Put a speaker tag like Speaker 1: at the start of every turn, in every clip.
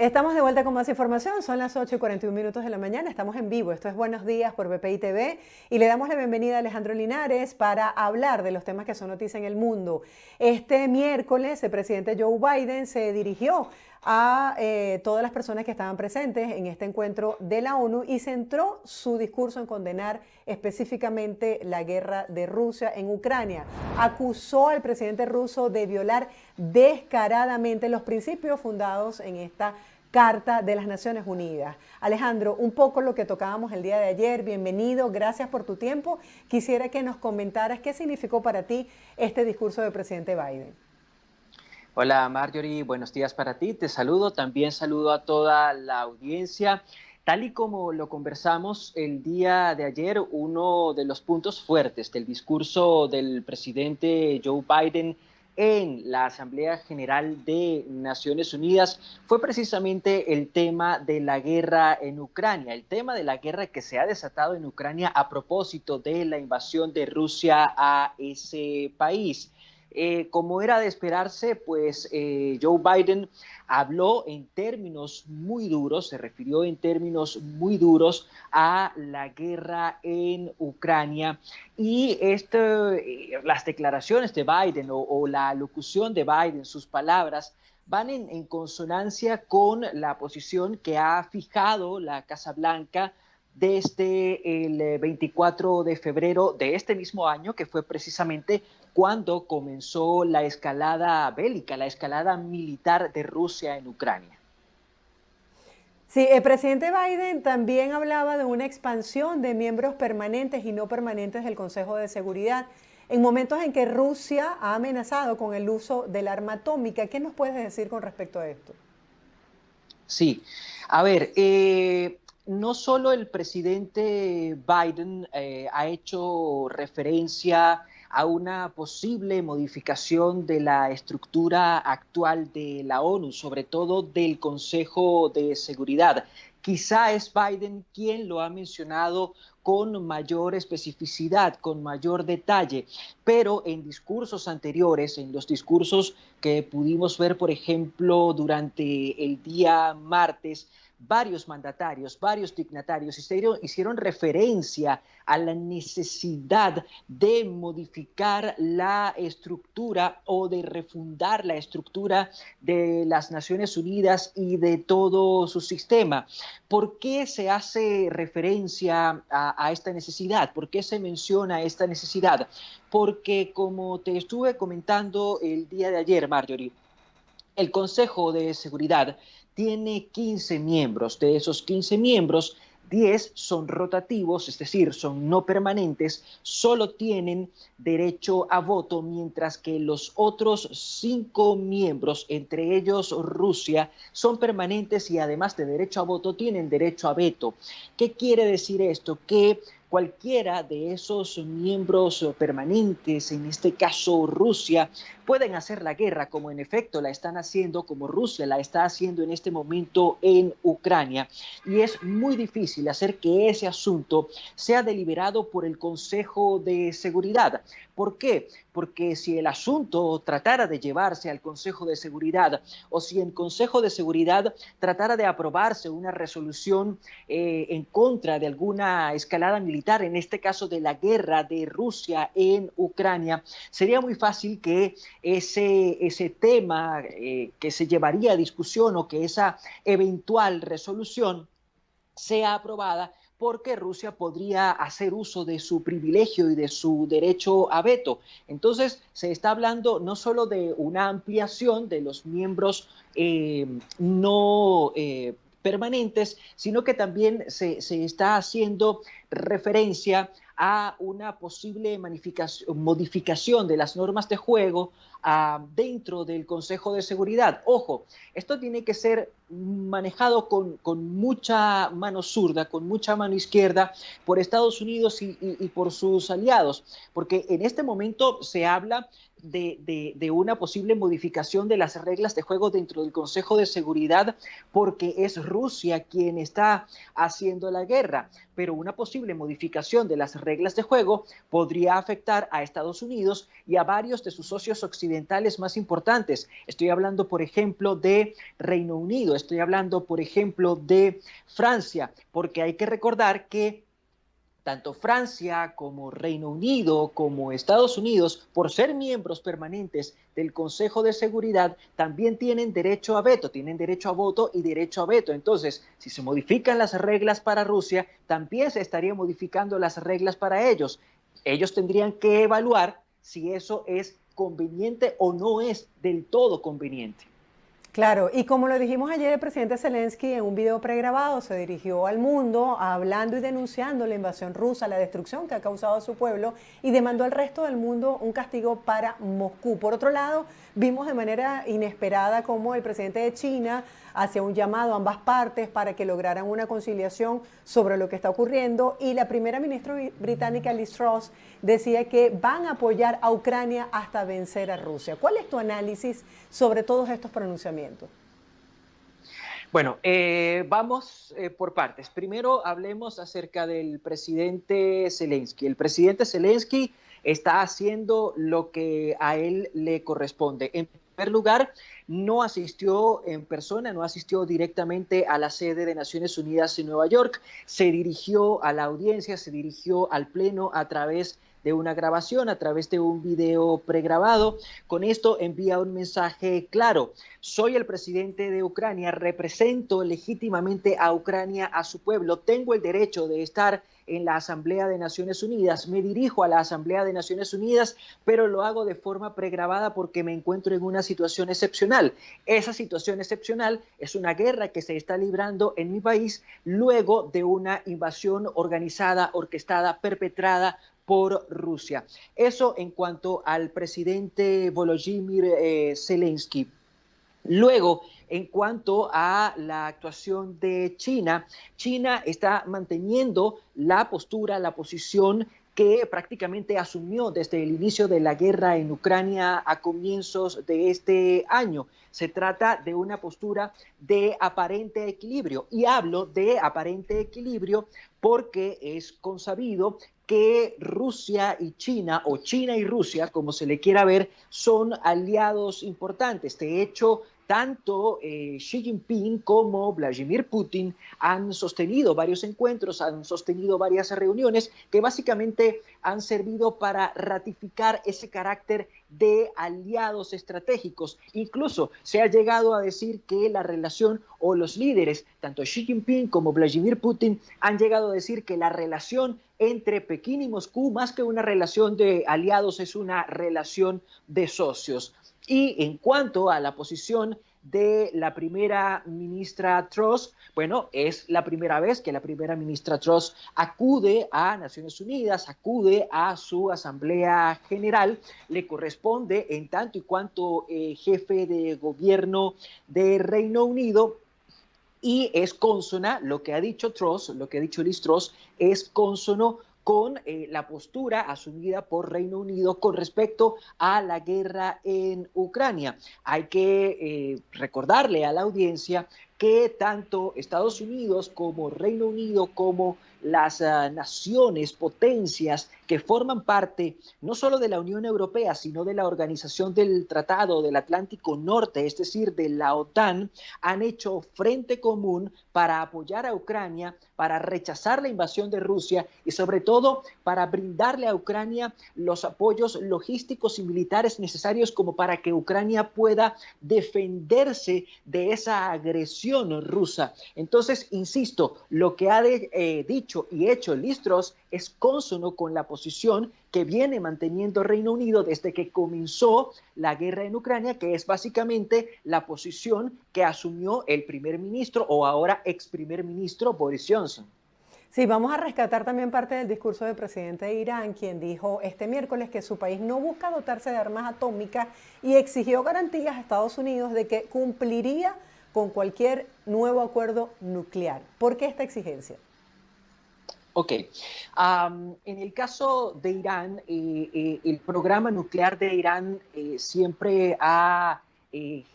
Speaker 1: Estamos de vuelta con más información, son las 8:41 de la mañana, estamos en vivo, esto es Buenos Días por BPI TV y le damos la bienvenida a Alejandro Linares para hablar de los temas que son noticia en el mundo. Este miércoles el presidente Joe Biden se dirigió a todas las personas que estaban presentes en este encuentro de la ONU y centró su discurso en condenar específicamente la guerra de Rusia en Ucrania. Acusó al presidente ruso de violar descaradamente los principios fundados en esta Carta de las Naciones Unidas. Alejandro, un poco lo que tocábamos el día de ayer, bienvenido, gracias por tu tiempo. Quisiera que nos comentaras qué significó para ti este discurso del presidente Biden.
Speaker 2: Hola Marjorie, buenos días para ti, te saludo, también saludo a toda la audiencia. Tal y como lo conversamos el día de ayer, uno de los puntos fuertes del discurso del presidente Joe Biden en la Asamblea General de Naciones Unidas fue precisamente el tema de la guerra en Ucrania, el tema de la guerra que se ha desatado en Ucrania a propósito de la invasión de Rusia a ese país. Como era de esperarse, pues Joe Biden habló en términos muy duros, se refirió en términos muy duros a la guerra en Ucrania y las declaraciones de Biden o la locución de Biden, sus palabras, van en consonancia con la posición que ha fijado la Casa Blanca desde el 24 de febrero de este mismo año, que fue precisamente cuando comenzó la escalada bélica, la escalada militar de Rusia en Ucrania.
Speaker 1: Sí, el presidente Biden también hablaba de una expansión de miembros permanentes y no permanentes del Consejo de Seguridad en momentos en que Rusia ha amenazado con el uso del arma atómica. ¿Qué nos puedes decir con respecto a esto?
Speaker 2: Sí, a ver, no solo el presidente Biden ha hecho referencia a una posible modificación de la estructura actual de la ONU, sobre todo del Consejo de Seguridad. Quizá es Biden quien lo ha mencionado con mayor especificidad, con mayor detalle, pero en discursos anteriores, en los discursos que pudimos ver, por ejemplo, durante el día martes, varios mandatarios, varios dignatarios hicieron referencia a la necesidad de modificar la estructura o de refundar la estructura de las Naciones Unidas y de todo su sistema. ¿Por qué se hace referencia a esta necesidad? ¿Por qué se menciona esta necesidad? Porque, como te estuve comentando el día de ayer, Marjorie, el Consejo de Seguridad tiene 15 miembros. De esos 15 miembros, 10 son rotativos, es decir, son no permanentes, solo tienen derecho a voto, mientras que los otros 5 miembros, entre ellos Rusia, son permanentes y además de derecho a voto, tienen derecho a veto. ¿Qué quiere decir esto? Que cualquiera de esos miembros permanentes, en este caso Rusia, pueden hacer la guerra como en efecto la están haciendo, como Rusia la está haciendo en este momento en Ucrania. Y es muy difícil hacer que ese asunto sea deliberado por el Consejo de Seguridad. ¿Por qué? Porque si el asunto tratara de llevarse al Consejo de Seguridad o si en Consejo de Seguridad tratara de aprobarse una resolución en contra de alguna escalada militar, en este caso de la guerra de Rusia en Ucrania, sería muy fácil que ese tema que se llevaría a discusión o que esa eventual resolución sea aprobada porque Rusia podría hacer uso de su privilegio y de su derecho a veto. Entonces, se está hablando no solo de una ampliación de los miembros no permanentes, sino que también se está haciendo referencia a una posible modificación de las normas de juego dentro del Consejo de Seguridad. Ojo, esto tiene que ser manejado con mucha mano zurda, con mucha mano izquierda por Estados Unidos y por sus aliados, porque en este momento se habla de una posible modificación de las reglas de juego dentro del Consejo de Seguridad porque es Rusia quien está haciendo la guerra. pero una posible modificación de las reglas de juego podría afectar a Estados Unidos y a varios de sus socios occidentales más importantes. Estoy hablando, por ejemplo, de Reino Unido, estoy hablando, por ejemplo, de Francia, porque hay que recordar que tanto Francia como Reino Unido como Estados Unidos, por ser miembros permanentes del Consejo de Seguridad, también tienen derecho a veto, tienen derecho a voto y derecho a veto. Entonces, si se modifican las reglas para Rusia, también se estarían modificando las reglas para ellos. Ellos tendrían que evaluar si eso es conveniente o no es del todo conveniente.
Speaker 1: Claro, y como lo dijimos ayer, el presidente Zelensky en un video pregrabado se dirigió al mundo hablando y denunciando la invasión rusa, la destrucción que ha causado a su pueblo y demandó al resto del mundo un castigo para Moscú. Por otro lado, vimos de manera inesperada cómo el presidente de China hacía un llamado a ambas partes para que lograran una conciliación sobre lo que está ocurriendo y la primera ministra británica Liz Truss decía que van a apoyar a Ucrania hasta vencer a Rusia. ¿Cuál es tu análisis sobre todos estos pronunciamientos?
Speaker 2: Bueno, vamos por partes. Primero hablemos acerca del presidente Zelensky. El presidente Zelensky está haciendo lo que a él le corresponde. En primer lugar, no asistió en persona, no asistió directamente a la sede de Naciones Unidas en Nueva York, se dirigió a la audiencia, se dirigió al Pleno a través de una grabación, a través de un video pregrabado. Con esto envía un mensaje claro: soy el presidente de Ucrania, represento legítimamente a Ucrania, a su pueblo, tengo el derecho de estar en la Asamblea de Naciones Unidas, me dirijo a la Asamblea de Naciones Unidas, pero lo hago de forma pregrabada porque me encuentro en una situación excepcional. Esa situación excepcional es una guerra que se está librando en mi país luego de una invasión organizada, orquestada, perpetrada por Rusia. Eso en cuanto al presidente Volodymyr Zelensky. Luego, en cuanto a la actuación de China, China está manteniendo la postura, la posición que prácticamente asumió desde el inicio de la guerra en Ucrania a comienzos de este año. Se trata de una postura de aparente equilibrio, y hablo de aparente equilibrio porque es consabido que Rusia y China, o China y Rusia, como se le quiera ver, son aliados importantes. De hecho, tanto Xi Jinping como Vladimir Putin han sostenido varios encuentros, han sostenido varias reuniones que básicamente han servido para ratificar ese carácter de aliados estratégicos. Incluso se ha llegado a decir que la relación, o los líderes, tanto Xi Jinping como Vladimir Putin, han llegado a decir que la relación entre Pekín y Moscú, más que una relación de aliados, es una relación de socios. Y en cuanto a la posición de la primera ministra Truss, bueno, es la primera vez que la primera ministra Truss acude a Naciones Unidas, acude a su Asamblea General, le corresponde en tanto y cuanto jefe de gobierno de Reino Unido, y es consona, lo que ha dicho Truss, lo que ha dicho Liz Truss, es consono con la postura asumida por Reino Unido con respecto a la guerra en Ucrania. Hay que recordarle a la audiencia que tanto Estados Unidos como Reino Unido, como las naciones, potencias que forman parte no solo de la Unión Europea, sino de la Organización del Tratado del Atlántico Norte, es decir, de la OTAN, han hecho frente común para apoyar a Ucrania, para rechazar la invasión de Rusia y sobre todo para brindarle a Ucrania los apoyos logísticos y militares necesarios como para que Ucrania pueda defenderse de esa agresión rusa. Entonces, insisto, lo que ha dicho y hecho Liz Truss es consono con la posición que viene manteniendo Reino Unido desde que comenzó la guerra en Ucrania, que es básicamente la posición que asumió el primer ministro, o ahora ex primer ministro, Boris Johnson.
Speaker 1: Sí, vamos a rescatar también parte del discurso del presidente de Irán, quien dijo este miércoles que su país no busca dotarse de armas atómicas y exigió garantías a Estados Unidos de que cumpliría con cualquier nuevo acuerdo nuclear. ¿Por qué esta exigencia?
Speaker 2: Ok. En el caso de Irán, el programa nuclear de Irán siempre ha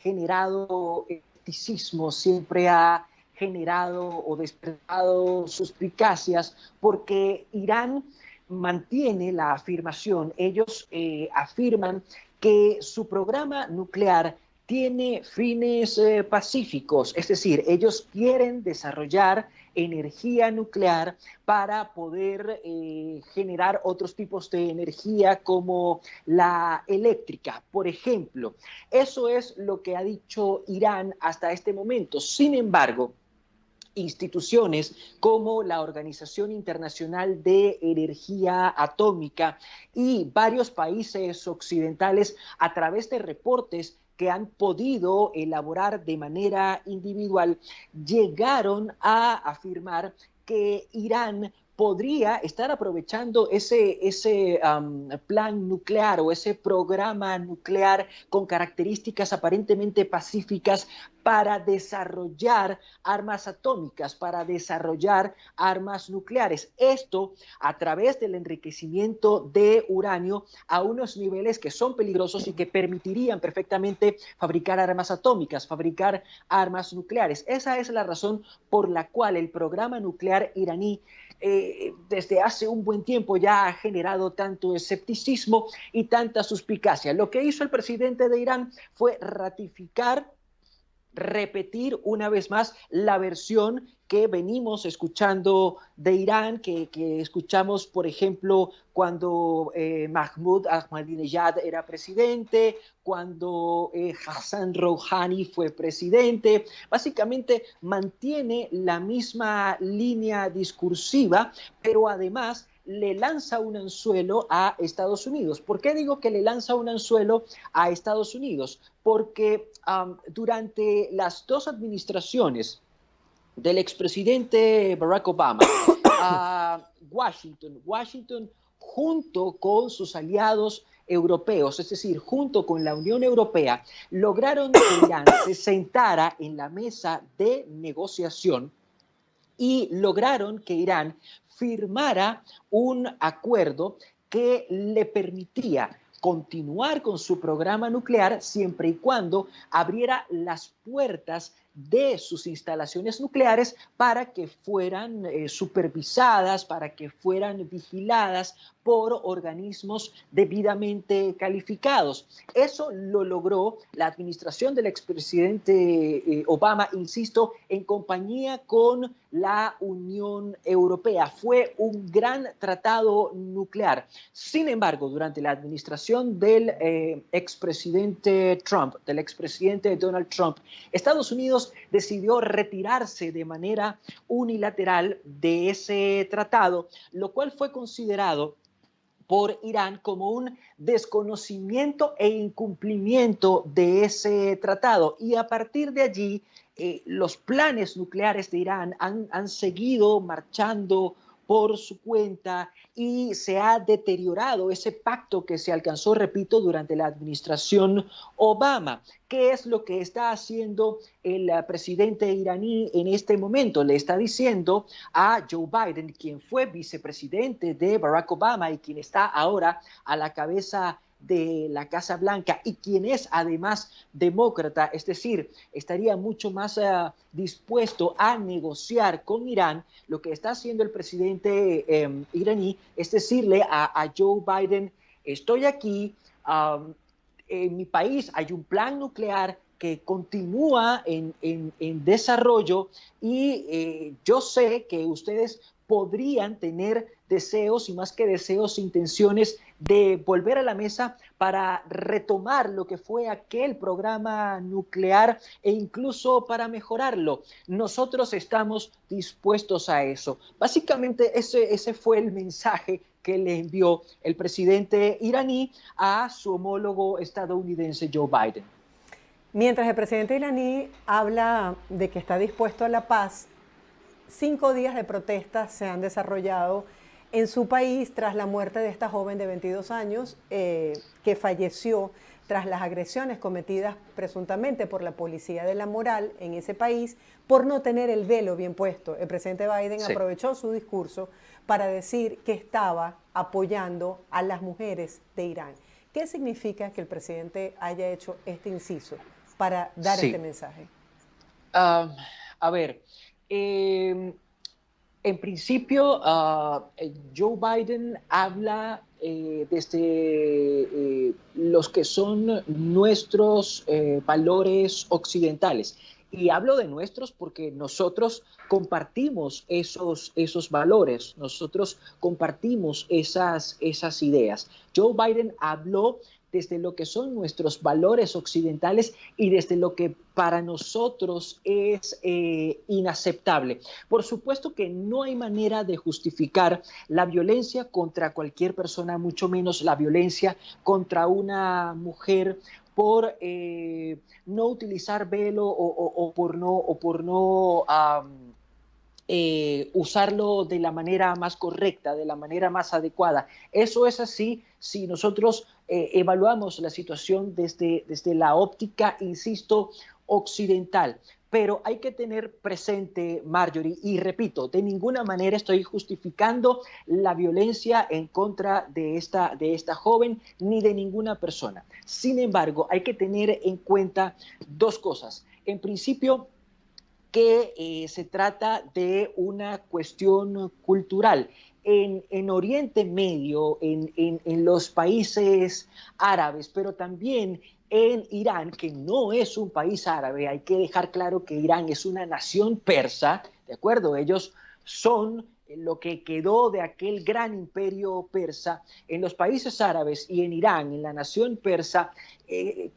Speaker 2: generado escepticismo, siempre ha generado o despertado suspicacias, porque Irán mantiene la afirmación, ellos afirman que su programa nuclear tiene fines pacíficos, es decir, ellos quieren desarrollar energía nuclear para poder generar otros tipos de energía como la eléctrica, por ejemplo. Eso es lo que ha dicho Irán hasta este momento. Sin embargo, instituciones como la Organización Internacional de Energía Atómica y varios países occidentales, a través de reportes que han podido elaborar de manera individual, llegaron a afirmar que Irán podría estar aprovechando ese plan nuclear o ese programa nuclear con características aparentemente pacíficas para desarrollar armas atómicas, para desarrollar armas nucleares. Esto a través del enriquecimiento de uranio a unos niveles que son peligrosos y que permitirían perfectamente fabricar armas atómicas, fabricar armas nucleares. Esa es la razón por la cual el programa nuclear iraní desde hace un buen tiempo ya ha generado tanto escepticismo y tanta suspicacia. Lo que hizo el presidente de Irán fue repetir una vez más la versión que venimos escuchando de Irán, que escuchamos, por ejemplo, cuando Mahmoud Ahmadinejad era presidente, cuando Hassan Rouhani fue presidente. Básicamente mantiene la misma línea discursiva, pero además le lanza un anzuelo a Estados Unidos. ¿Por qué digo que le lanza un anzuelo a Estados Unidos? Porque durante las dos administraciones del expresidente Barack Obama, Washington junto con sus aliados europeos, es decir, junto con la Unión Europea, lograron que Irán se sentara en la mesa de negociación y lograron que Irán firmara un acuerdo que le permitía continuar con su programa nuclear siempre y cuando abriera las puertas de sus instalaciones nucleares para que fueran supervisadas, para que fueran vigiladas por organismos debidamente calificados. Eso lo logró la administración del expresidente Obama, insisto, en compañía con la Unión Europea. Fue un gran tratado nuclear. Sin embargo, durante la administración del expresidente Trump, del expresidente Donald Trump, Estados Unidos decidió retirarse de manera unilateral de ese tratado, lo cual fue considerado por Irán como un desconocimiento e incumplimiento de ese tratado. Y a partir de allí, los planes nucleares de Irán han seguido marchando por su cuenta y se ha deteriorado ese pacto que se alcanzó, repito, durante la administración Obama. ¿Qué es lo que está haciendo el presidente iraní en este momento? Le está diciendo a Joe Biden, quien fue vicepresidente de Barack Obama y quien está ahora a la cabeza de la Casa Blanca y quien es además demócrata, es decir, estaría mucho más dispuesto a negociar con Irán. Lo que está haciendo el presidente iraní es decirle a Joe Biden, estoy aquí, en mi país hay un plan nuclear que continúa en desarrollo y yo sé que ustedes podrían tener deseos y más que deseos, intenciones de volver a la mesa para retomar lo que fue aquel programa nuclear e incluso para mejorarlo. Nosotros estamos dispuestos a eso. Básicamente ese fue el mensaje que le envió el presidente iraní a su homólogo estadounidense Joe Biden.
Speaker 1: Mientras el presidente iraní habla de que está dispuesto a la paz, 5 días de protestas se han desarrollado en su país tras la muerte de esta joven de 22 años que falleció tras las agresiones cometidas presuntamente por la policía de la moral en ese país por no tener el velo bien puesto. El presidente Biden aprovechó su discurso para decir que estaba apoyando a las mujeres de Irán. ¿Qué significa que el presidente haya hecho este inciso para dar este mensaje?
Speaker 2: A ver, Eh, en principio, Joe Biden habla desde los que son nuestros valores occidentales. Y hablo de nuestros porque nosotros compartimos esos valores, nosotros compartimos esas ideas. Joe Biden habló desde lo que son nuestros valores occidentales y desde lo que para nosotros es inaceptable. Por supuesto que no hay manera de justificar la violencia contra cualquier persona, mucho menos la violencia contra una mujer por no utilizar velo o por no usarlo de la manera más correcta, de la manera más adecuada. Eso es así si nosotros evaluamos la situación desde la óptica, insisto, occidental. Pero hay que tener presente, Marjorie, y repito, de ninguna manera estoy justificando la violencia en contra de esta joven ni de ninguna persona. Sin embargo, hay que tener en cuenta dos cosas. En principio, que se trata de una cuestión cultural. En Oriente Medio, en los países árabes, pero también en Irán, que no es un país árabe, hay que dejar claro que Irán es una nación persa, ¿de acuerdo? Ellos son lo que quedó de aquel gran imperio persa. En los países árabes y en Irán, en la nación persa,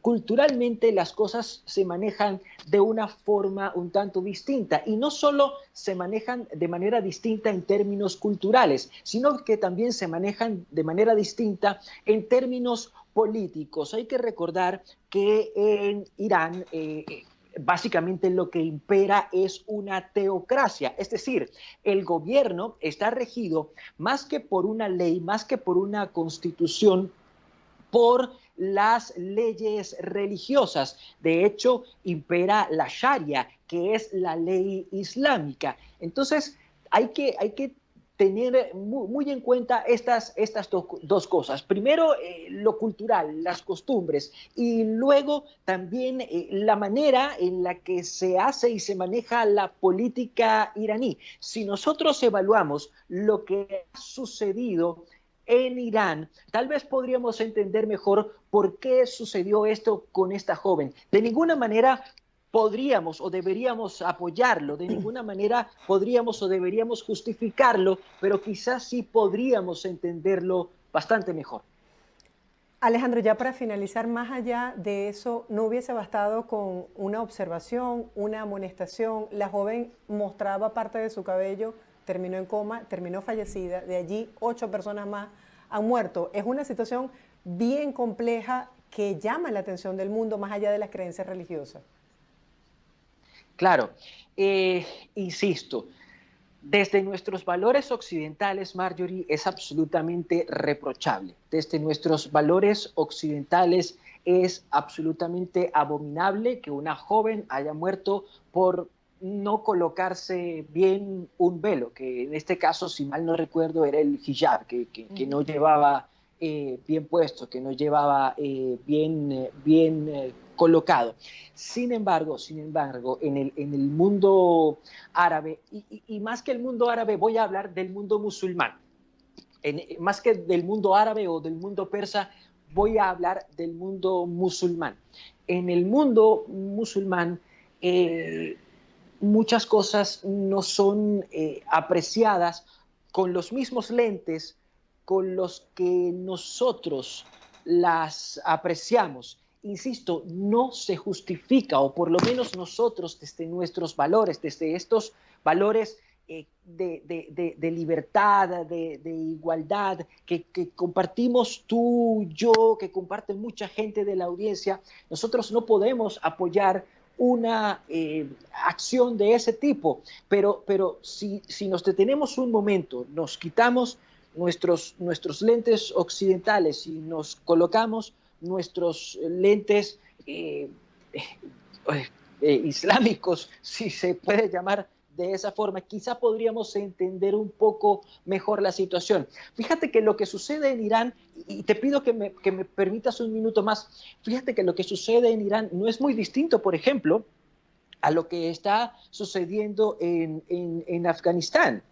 Speaker 2: culturalmente las cosas se manejan de una forma un tanto distinta, y no solo se manejan de manera distinta en términos culturales, sino que también se manejan de manera distinta en términos políticos. Hay que recordar que en Irán básicamente lo que impera es una teocracia, es decir, el gobierno está regido más que por una ley, más que por una constitución, por las leyes religiosas. De hecho, impera la Sharia, que es la ley islámica. Entonces, hay que tener muy en cuenta estas dos cosas. Primero, lo cultural, las costumbres, y luego también la manera en la que se hace y se maneja la política iraní. Si nosotros evaluamos lo que ha sucedido en Irán, tal vez podríamos entender mejor por qué sucedió esto con esta joven. De ninguna manera podríamos o deberíamos apoyarlo, de ninguna manera podríamos o deberíamos justificarlo, pero quizás sí podríamos entenderlo bastante mejor.
Speaker 1: Alejandro, ya para finalizar, más allá de eso, ¿no hubiese bastado con una observación, una amonestación? La joven mostraba parte de su cabello, terminó en coma, terminó fallecida. De allí 8 personas más han muerto. Es una situación bien compleja que llama la atención del mundo más allá de las creencias religiosas.
Speaker 2: Claro, insisto, desde nuestros valores occidentales, Marjorie, es absolutamente reprochable. Desde nuestros valores occidentales es absolutamente abominable que una joven haya muerto por no colocarse bien un velo, que en este caso, si mal no recuerdo, era el hijab, que no llevaba bien puesto, que no llevaba bien colocado. Sin embargo, en el mundo árabe, y más que el mundo árabe, voy a hablar del mundo musulmán. Más que del mundo árabe o del mundo persa, voy a hablar del mundo musulmán. En el mundo musulmán, muchas cosas no son apreciadas con los mismos lentes con los que nosotros las apreciamos. Insisto, no se justifica, o por lo menos nosotros desde nuestros valores, desde estos valores de libertad, de igualdad, que compartimos tú, yo, que comparte mucha gente de la audiencia, nosotros no podemos apoyar una acción de ese tipo, pero si nos detenemos un momento, nos quitamos nuestros lentes occidentales y nos colocamos nuestros lentes islámicos, si se puede llamar de esa forma, quizá podríamos entender un poco mejor la situación. Fíjate que lo que sucede en Irán, y te pido que me permitas un minuto más, fíjate que lo que sucede en Irán no es muy distinto, por ejemplo, a lo que está sucediendo en Afganistán.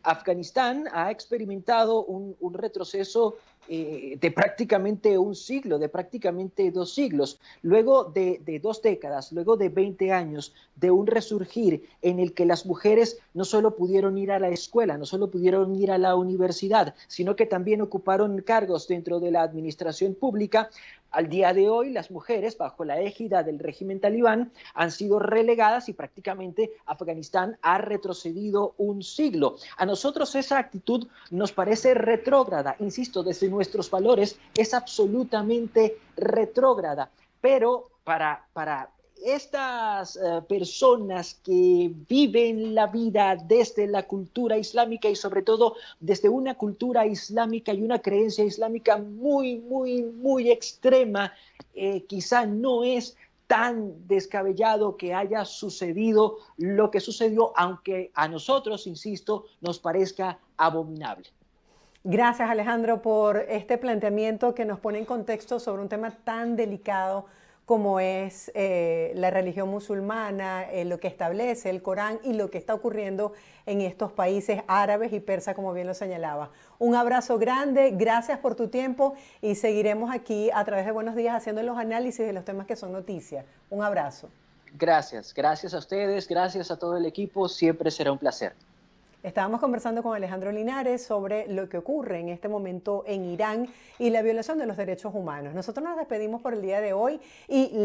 Speaker 2: Afganistán ha experimentado un retroceso de prácticamente un siglo, de prácticamente 2 siglos, luego de 2 décadas, luego de 20 años de un resurgir en el que las mujeres no solo pudieron ir a la escuela, no solo pudieron ir a la universidad, sino que también ocuparon cargos dentro de la administración pública. Al día de hoy, las mujeres, bajo la égida del régimen talibán, han sido relegadas y prácticamente Afganistán ha retrocedido un siglo. A nosotros esa actitud nos parece retrógrada, insisto, desde nuestros valores es absolutamente retrógrada, pero para estas personas que viven la vida desde la cultura islámica y sobre todo desde una cultura islámica y una creencia islámica muy extrema, quizá no es tan descabellado que haya sucedido lo que sucedió, aunque a nosotros, insisto, nos parezca abominable.
Speaker 1: Gracias, Alejandro, por este planteamiento que nos pone en contexto sobre un tema tan delicado como es la religión musulmana, lo que establece el Corán y lo que está ocurriendo en estos países árabes y persas, como bien lo señalaba. Un abrazo grande, gracias por tu tiempo y seguiremos aquí a través de Buenos Días haciendo los análisis de los temas que son noticia. Un abrazo.
Speaker 2: Gracias a ustedes, gracias a todo el equipo, siempre será un placer.
Speaker 1: Estábamos conversando con Alejandro Linares sobre lo que ocurre en este momento en Irán y la violación de los derechos humanos. Nosotros nos despedimos por el día de hoy y